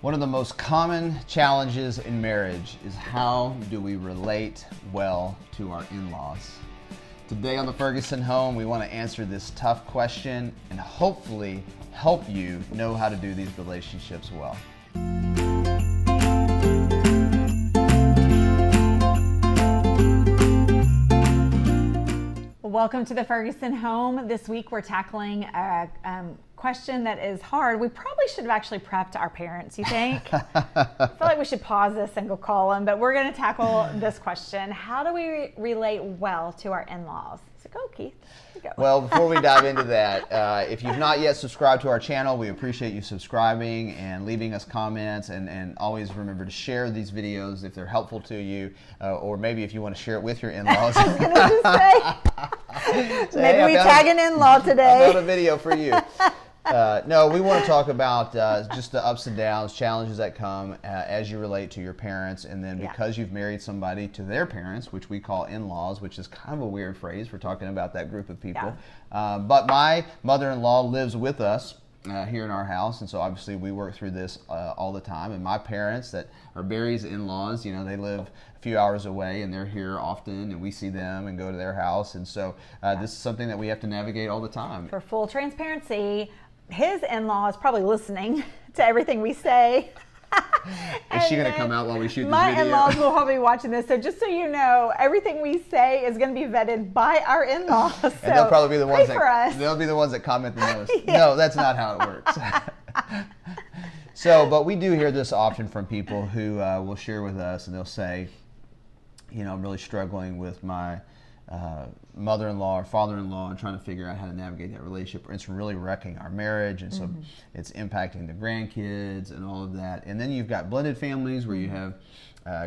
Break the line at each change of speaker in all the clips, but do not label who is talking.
One of the most common challenges in marriage is how do we relate well to our in-laws? Today on the Ferguson Home, we want to answer this tough question and hopefully help you know how to do these relationships well.
Welcome to the Ferguson Home. This week we're tackling a question that is hard. We probably should have actually prepped our parents, you think? I feel like we should pause this and go call them, but we're going to tackle this question. How do we relate well to our in-laws? So go, Keith. Go.
Well, before we dive into that, if you've not yet subscribed to our channel, we appreciate you subscribing and leaving us comments, and always remember to share these videos if they're helpful to you, or maybe if you want to share it with your in-laws.
I was going to just say, maybe we tag an in-law today.
I found a video for you. No, we want to talk about just the ups and downs, challenges that come as you relate to your parents, and then because you've married somebody to their parents, which we call in-laws, which is kind of a weird phrase for talking about that group of people. Yeah. But my mother-in-law lives with us here in our house, and so obviously we work through this all the time. And my parents, that are Barie's in-laws, you know, they live a few hours away, and they're here often, and we see them and go to their house, and so this is something that we have to navigate all the time.
For full transparency, his in-law is probably listening to everything we say.
Is she going to come out while we shoot this
my
video?
My in-laws will probably be watching this, so just so you know, everything we say is going to be vetted by our in-laws. So
and they'll probably be the ones
they'll
be the ones that comment the most. Yeah. No, that's not how it works. So, but we do hear this often from people who will share with us, and they'll say, you know, I'm really struggling with my mother-in-law or father-in-law and trying to figure out how to navigate that relationship. It's really wrecking our marriage, and so it's impacting the grandkids and all of that. And then you've got blended families where you have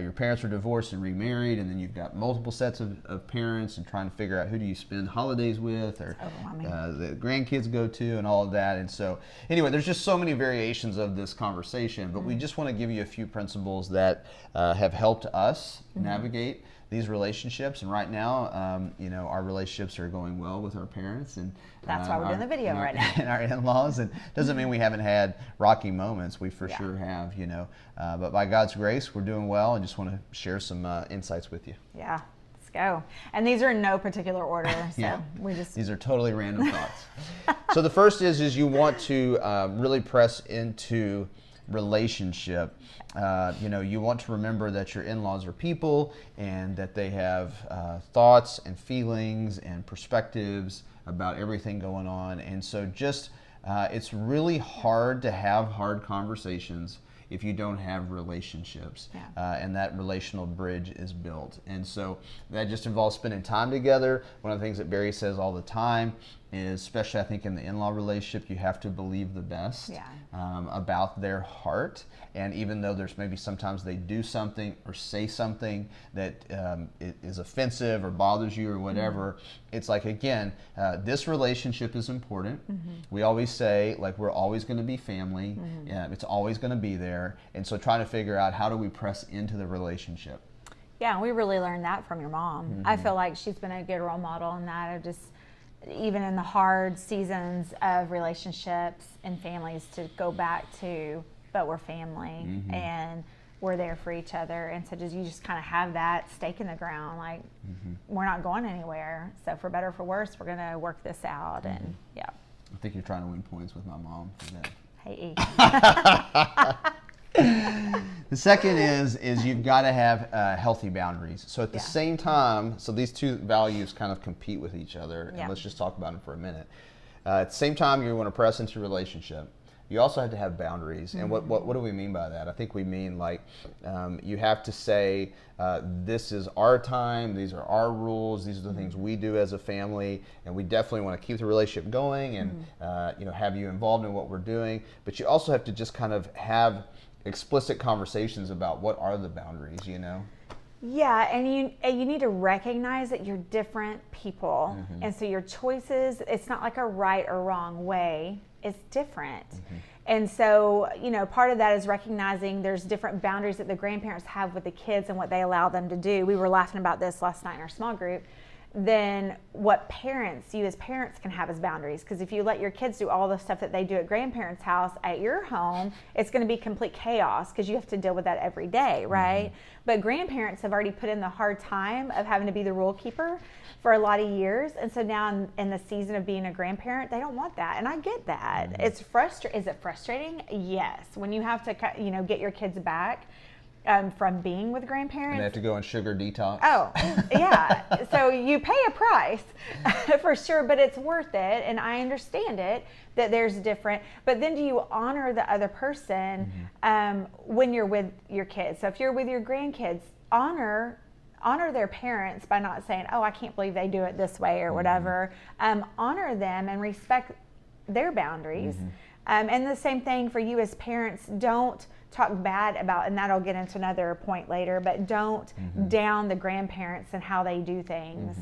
your parents are divorced and remarried, and then you've got multiple sets of parents and trying to figure out who do you spend holidays with, or the grandkids go to, and all of that. And so anyway, there's just so many variations of this conversation, but we just want to give you a few principles that have helped us navigate these relationships. And right now, you know, our relationships are going well with our parents, and
that's why we're doing the video right now.
And our in-laws, and doesn't mean we haven't had rocky moments. We for sure have, you know. But by God's grace, we're doing well, and just want to share some insights with you.
Yeah, let's go. And these are in no particular order, so
these are totally random thoughts. So the first is you want to really press into relationship. You know, you want to remember that your in-laws are people, and that they have thoughts and feelings and perspectives about everything going on. And so just it's really hard to have hard conversations if you don't have relationships, and that relational bridge is built. And so that just involves spending time together. One of the things that Barie says all the time is, especially I think in the in-law relationship, you have to believe the best about their heart. And even though there's maybe sometimes they do something or say something that it is offensive or bothers you or whatever, it's like, again, this relationship is important. We always say, like, we're always going to be family. It's always going to be there. And so trying to figure out how do we press into the relationship.
Yeah, we really learned that from your mom. I feel like she's been a good role model in that, of just even in the hard seasons of relationships and families, to go back to, but we're family and we're there for each other. And so you just kind of have that stake in the ground, like we're not going anywhere. So for better or for worse, we're going to work this out. And
I think you're trying to win points with my mom for that.
Hey,
The second is you've got to have healthy boundaries. So at the same time, so these two values kind of compete with each other, and let's just talk about them for a minute. At the same time, you want to press into a relationship. You also have to have boundaries. And what do we mean by that? I think we mean, like, you have to say, this is our time, these are our rules, these are the things we do as a family, and we definitely want to keep the relationship going and you know, have you involved in what we're doing. But you also have to just kind of have explicit conversations about what are the boundaries, you know?
Yeah, and you need to recognize that you're different people. And so your choices, it's not like a right or wrong way. It's different. And so, you know, part of that is recognizing there's different boundaries that the grandparents have with the kids and what they allow them to do. We were laughing about this last night in our small group. than what you as parents can have as boundaries. Because if you let your kids do all the stuff that they do at grandparents' house at your home, it's going to be complete chaos because you have to deal with that every day, right? Mm-hmm. But grandparents have already put in the hard time of having to be the rule keeper for a lot of years. And so now in the season of being a grandparent, they don't want that. And I get that. Mm-hmm. Is it frustrating? Yes. When you have to, get your kids back from being with grandparents.
And they have to go on sugar detox.
Oh, yeah. So you pay a price for sure, but it's worth it. And I understand it, that there's different. But then do you honor the other person when you're with your kids? So if you're with your grandkids, honor their parents by not saying, oh, I can't believe they do it this way or whatever. Honor them and respect their boundaries. And the same thing for you as parents. Don't talk bad about, and that'll get into another point later, but don't down the grandparents and how they do things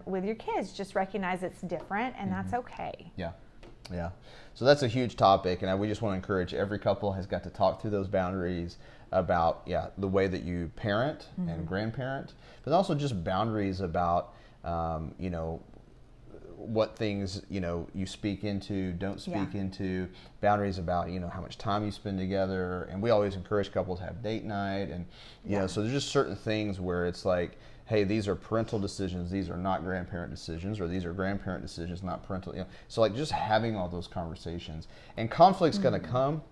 with your kids. Just recognize it's different, and that's okay.
Yeah. So that's a huge topic, and we just want to encourage every couple has got to talk through those boundaries about the way that you parent and grandparent, but also just boundaries about what things you speak into, don't speak into, boundaries about how much time you spend together. And we always encourage couples to have date night, and so there's just certain things where it's like, hey, these are parental decisions, these are not grandparent decisions, or these are grandparent decisions, not parental. So like just having all those conversations, and conflict's going to come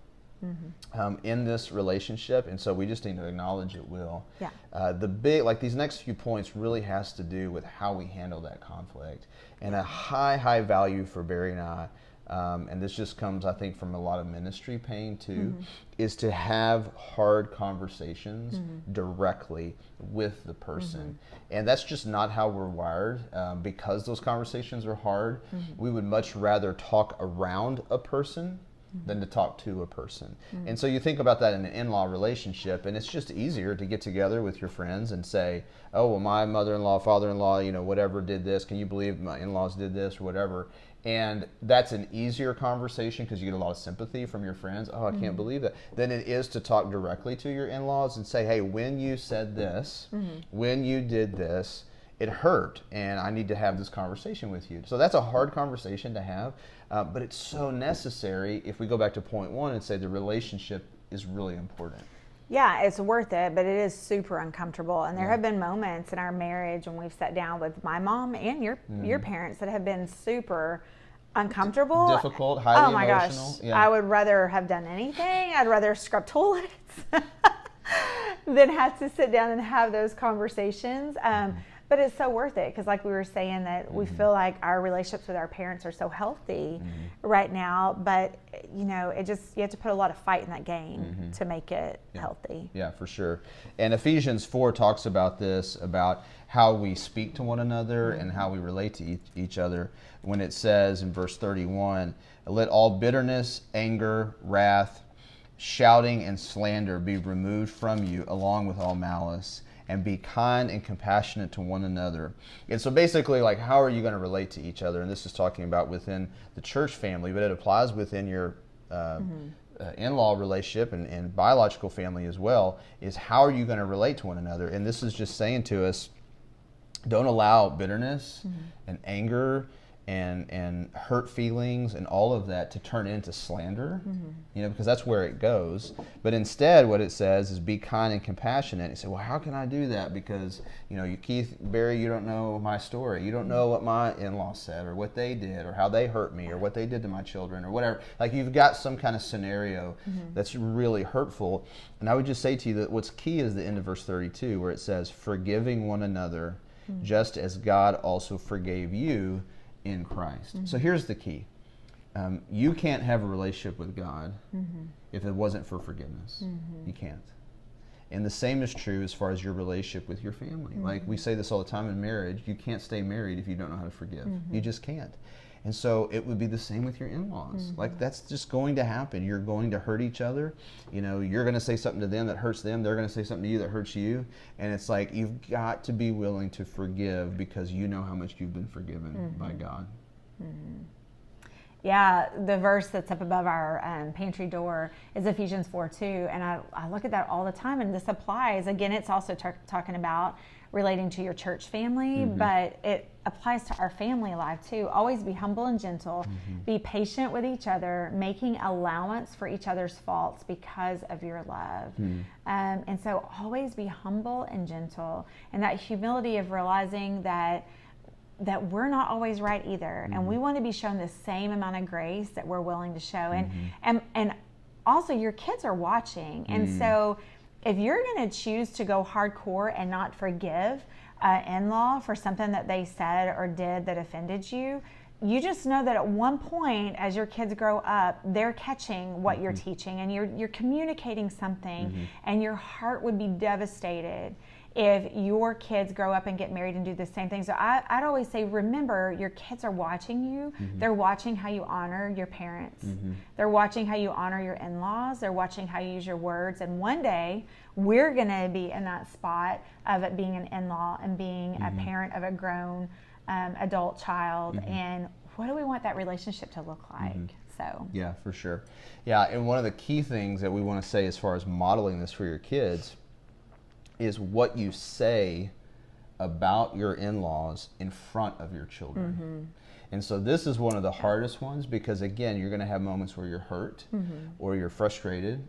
in this relationship, and so we just need to acknowledge it will. The big, like these next few points really has to do with how we handle that conflict, and a high value for Barie and I, and this just comes, I think, from a lot of ministry pain too, is to have hard conversations directly with the person. And that's just not how we're wired. Because those conversations are hard, we would much rather talk around a person than to talk to a person. And so you think about that in an in-law relationship, and it's just easier to get together with your friends and say, oh, well, my mother-in-law, father-in-law, whatever did this. Can you believe my in-laws did this or whatever? And that's an easier conversation because you get a lot of sympathy from your friends. Oh, I can't believe that. Than it is to talk directly to your in-laws and say, hey, when you said this, when you did this, it hurt, and I need to have this conversation with you. So that's a hard conversation to have, but it's so necessary if we go back to point one and say the relationship is really important.
Yeah, it's worth it, but it is super uncomfortable. And there have been moments in our marriage when we've sat down with my mom and your parents that have been super uncomfortable.
Difficult, highly emotional.
Oh my gosh. I would rather have done anything. I'd rather scrub toilets than have to sit down and have those conversations. But it's so worth it because, like we were saying, that we feel like our relationships with our parents are so healthy right now. But you have to put a lot of fight in that game to make it healthy. Yeah,
for sure. And Ephesians 4 talks about this, about how we speak to one another and how we relate to each other. When it says in verse 31, "Let all bitterness, anger, wrath, shouting, and slander be removed from you, along with all malice. And be kind and compassionate to one another." And so basically, like, how are you going to relate to each other? And this is talking about within the church family, but it applies within your in-law relationship and biological family as well, is how are you going to relate to one another? And this is just saying to us, don't allow bitterness and anger and hurt feelings and all of that to turn into slander, because that's where it goes. But instead, what it says is be kind and compassionate. You say, well, how can I do that? Because, Keith, Barie, you don't know my story. You don't know what my in-laws said or what they did or how they hurt me or what they did to my children or whatever. Like, you've got some kind of scenario that's really hurtful. And I would just say to you that what's key is the end of verse 32, where it says, forgiving one another, just as God also forgave you in Christ. So here's the key. You can't have a relationship with God if it wasn't for forgiveness. You can't. And the same is true as far as your relationship with your family. Like we say this all the time in marriage, you can't stay married if you don't know how to forgive. You just can't. And so it would be the same with your in-laws. Like, that's just going to happen. You're going to hurt each other. You're going to say something to them that hurts them. They're going to say something to you that hurts you. And it's like, you've got to be willing to forgive because you know how much you've been forgiven by God.
Yeah, the verse that's up above our pantry door is Ephesians 4:2, and I look at that all the time, and this applies. Again, it's also talking about relating to your church family, but it applies to our family life too. Always be humble and gentle, be patient with each other, making allowance for each other's faults because of your love. And so always be humble and gentle, and that humility of realizing that we're not always right either, and we want to be shown the same amount of grace that we're willing to show. And also your kids are watching, and so if you're going to choose to go hardcore and not forgive in-law for something that they said or did that offended you, you just know that at one point as your kids grow up, they're catching what you're teaching, and you're communicating something, and your heart would be devastated if your kids grow up and get married and do the same thing. So I'd always say, remember, your kids are watching you. They're watching how you honor your parents. They're watching how you honor your in-laws. They're watching how you use your words. And one day, we're going to be in that spot of it being an in-law and being a parent of a grown adult child. And what do we want that relationship to look like? So
yeah, for sure. Yeah, and one of the key things that we want to say as far as modeling this for your kids is what you say about your in-laws in front of your children. And so this is one of the hardest ones, because again, you're going to have moments where you're hurt or you're frustrated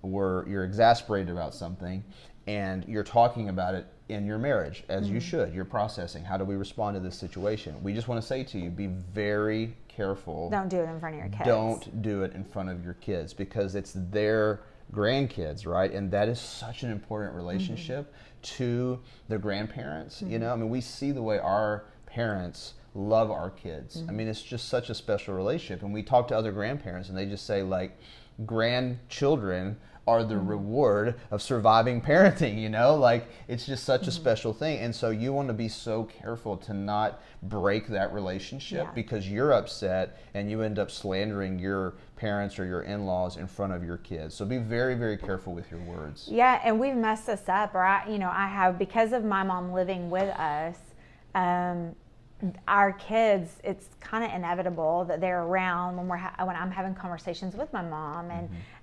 or you're exasperated about something, and you're talking about it in your marriage, as you should. You're processing, how do we respond to this situation? We just want to say to you, be very careful.
don't do it in front of your kids.
Don't do it in front of your kids, because it's their grandkids, right? And that is such an important relationship to the grandparents. You know, I mean, we see the way our parents love our kids. I mean, it's just such a special relationship. And we talk to other grandparents, and they just say, like, grandchildren are the reward of surviving parenting, you know? Like, it's just such a special thing. And so you want to be so careful to not break that relationship because you're upset and you end up slandering your parents or your in-laws in front of your kids. So be very, very careful with your words.
Yeah, and we've messed this up, or I have, because of my mom living with us, our kids, it's kind of inevitable that they're around when when I'm having conversations with my mom,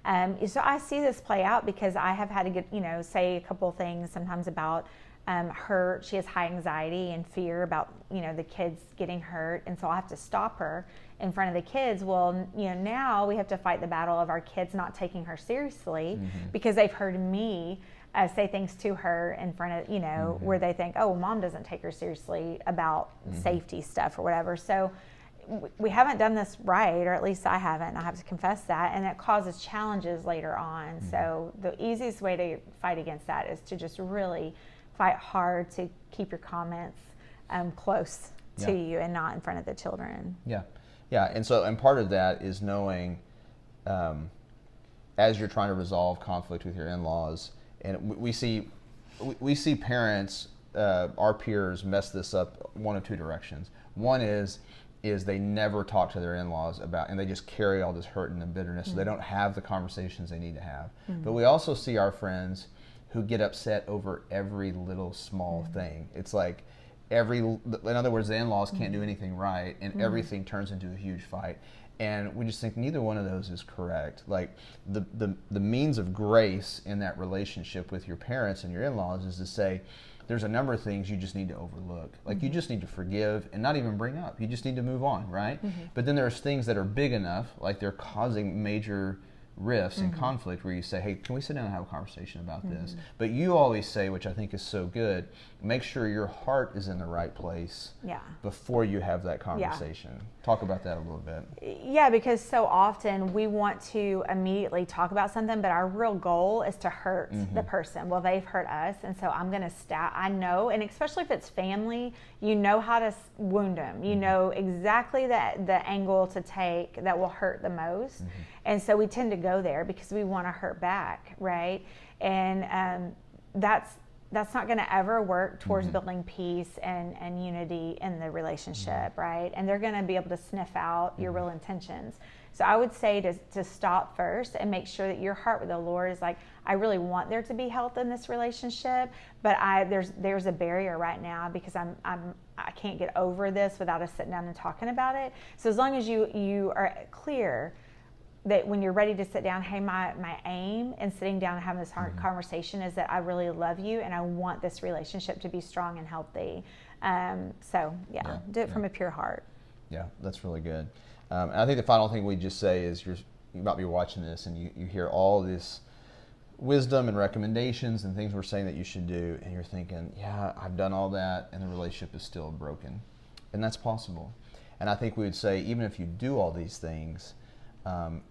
and so I see this play out because I have had to get, say a couple things sometimes about her. She has high anxiety and fear about the kids getting hurt, and so I have to stop her in front of the kids. Well, now we have to fight the battle of our kids not taking her seriously because they've heard me say things to her in front of, where they think, oh, well, mom doesn't take her seriously about safety stuff or whatever. So we haven't done this right, or at least I haven't. I have to confess that. And it causes challenges later on. So the easiest way to fight against that is to just really fight hard to keep your comments close to you and not in front of the children. Yeah.
Yeah. And part of that is knowing, as you're trying to resolve conflict with your in-laws, and we see parents, our peers, mess this up one of two directions. One is they never talk to their in-laws about, and they just carry all this hurt and bitterness, so they don't have the conversations they need to have. But we also see our friends who get upset over every little small thing. It's like in other words, the in-laws can't do anything right, and everything turns into a huge fight. And we just think neither one of those is correct. Like the means of grace in that relationship with your parents and your in-laws is to say, there's a number of things you just need to overlook. Like you just need to forgive and not even bring up. You just need to move on, right? But then there's things that are big enough, like they're causing major rifts and conflict, where you say, hey, can we sit down and have a conversation about this? But you always say, which I think is so good, make sure your heart is in the right place before you have that conversation. Talk about that a little bit.
Yeah, because so often we want to immediately talk about something, but our real goal is to hurt the person. Well, they've hurt us, and so I'm going to I know, and especially if it's family, you know how to wound them. You know exactly the angle to take that will hurt the most. And so we tend to go there because we want to hurt back, right? And that's not going to ever work towards building peace and unity in the relationship, right? And they're going to be able to sniff out your real intentions. So I would say to stop first and make sure that your heart with the Lord is like, I really want there to be health in this relationship, but there's a barrier right now because I can't get over this without us sitting down and talking about it. So as long as you are clear that when you're ready to sit down, hey, my aim in sitting down and having this hard conversation is that I really love you and I want this relationship to be strong and healthy. Do it from a pure heart.
Yeah, that's really good. And I think the final thing we just say is you might be watching this and you hear all this wisdom and recommendations and things we're saying that you should do, and you're thinking, yeah, I've done all that and the relationship is still broken. And that's possible. And I think we would say, even if you do all these things,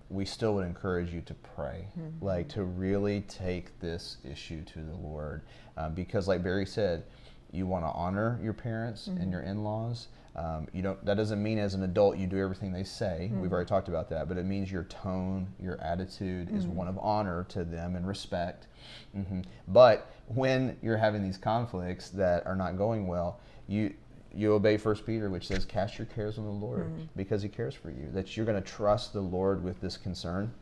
we still would encourage you to pray, like to really take this issue to the Lord. Because like Barie said, you want to honor your parents and your in-laws. That doesn't mean as an adult you do everything they say. We've already talked about that, but it means your tone, your attitude is one of honor to them and respect. But when you're having these conflicts that are not going well, you obey 1 Peter, which says, cast your cares on the Lord because he cares for you. That you're going to trust the Lord with this concern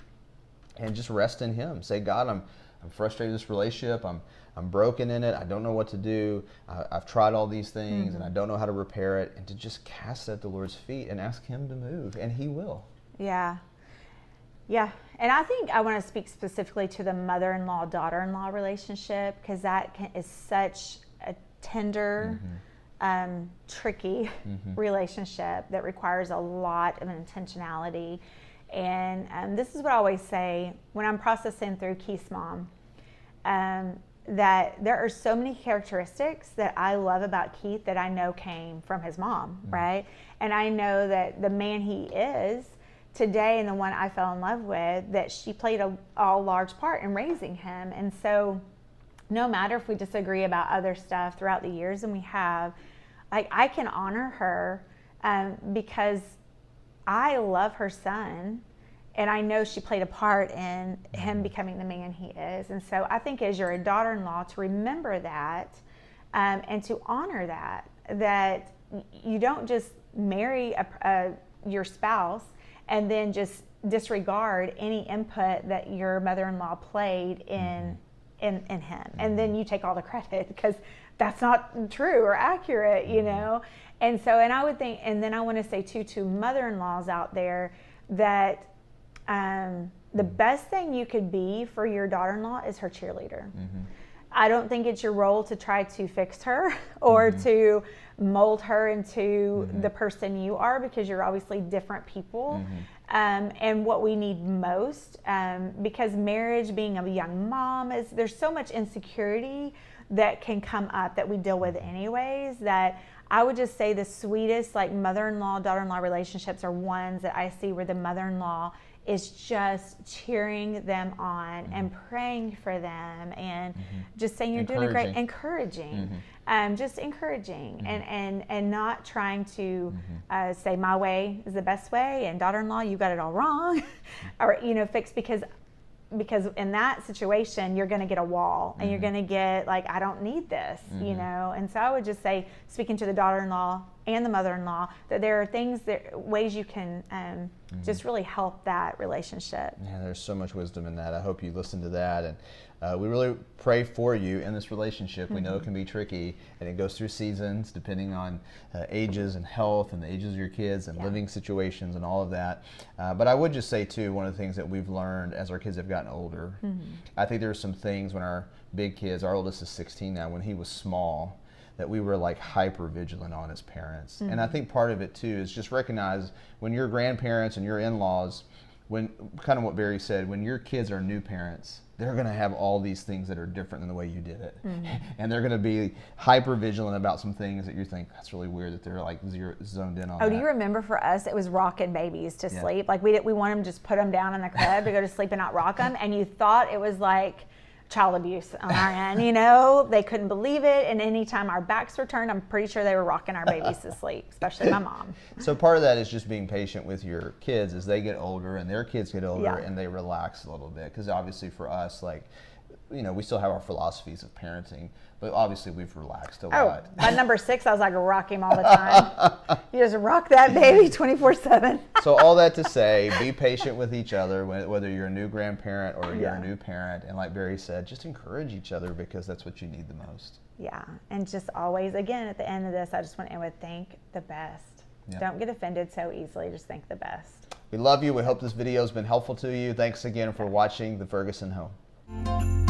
and just rest in him. Say, God, I'm frustrated with this relationship. I'm broken in it. I don't know what to do. I've tried all these things and I don't know how to repair it. And to just cast it at the Lord's feet and ask him to move, and he will.
Yeah. Yeah. And I think I want to speak specifically to the mother-in-law, daughter-in-law relationship, because that is such a tender, tricky relationship that requires a lot of intentionality. And this is what I always say when I'm processing through Keith's mom, that there are so many characteristics that I love about Keith that I know came from his mom, right? And I know that the man he is today and the one I fell in love with, that she played a large part in raising him. And so no matter if we disagree about other stuff throughout the years, and we have, like, I can honor her because I love her son, and I know she played a part in him becoming the man he is. And so I think as you're a daughter-in-law, to remember that and to honor that you don't just marry your spouse and then just disregard any input that your mother-in-law played in him. And then you take all the credit, because that's not true or accurate, you know? And so, and I would think, and then I want to say too, to mother-in-laws out there, that the best thing you could be for your daughter-in-law is her cheerleader. I don't think it's your role to try to fix her or to mold her into the person you are, because you're obviously different people. And what we need most, because marriage, being a young mom, there's so much insecurity that can come up that we deal with anyways, that I would just say the sweetest, like, mother-in-law, daughter-in-law relationships are ones that I see where the mother-in-law is just cheering them on and praying for them and just saying you're doing a great, encouraging, just encouraging and not trying to say my way is the best way and daughter-in-law, you got it all wrong, or, fix, because in that situation, you're going to get a wall and you're going to get like, I don't need this, And so I would just say, speaking to the daughter-in-law and the mother-in-law, that there are ways you can just really help that relationship.
Yeah, there's so much wisdom in that. I hope you listen to that. And we really pray for you in this relationship. We know it can be tricky, and it goes through seasons depending on ages and health and the ages of your kids and living situations and all of that. But I would just say, too, one of the things that we've learned as our kids have gotten older, I think there's some things when our big kids, our oldest is 16 now, when he was small, that we were like hyper vigilant on as parents. And I think part of it too is just recognize when your grandparents and your in-laws, when kind of what Barie said, when your kids are new parents, they're going to have all these things that are different than the way you did it. And they're going to be hyper vigilant about some things that you think, that's really weird that they're like zoned in on.
Oh, do you remember for us, it was rocking babies to sleep. Like we want them to just put them down in the crib to go to sleep and not rock them. And you thought it was like child abuse on our end, They couldn't believe it. And anytime our backs were turned, I'm pretty sure they were rocking our babies to sleep, especially my mom.
So part of that is just being patient with your kids as they get older and their kids get older and they relax a little bit. Because obviously for us, like, we still have our philosophies of parenting, but obviously we've relaxed a
Oh,
lot.
by number 6, I was like, rock him all the time. You just rock that baby 24/7.
So all that to say, be patient with each other, whether you're a new grandparent or you're a new parent. And like Barie said, just encourage each other because that's what you need the most.
Yeah, and just always, again, at the end of this, I just want to end with think the best.
Yeah.
Don't get offended so easily. Just think the best.
We love you. We hope this video has been helpful to you. Thanks again for watching The Ferguson Home.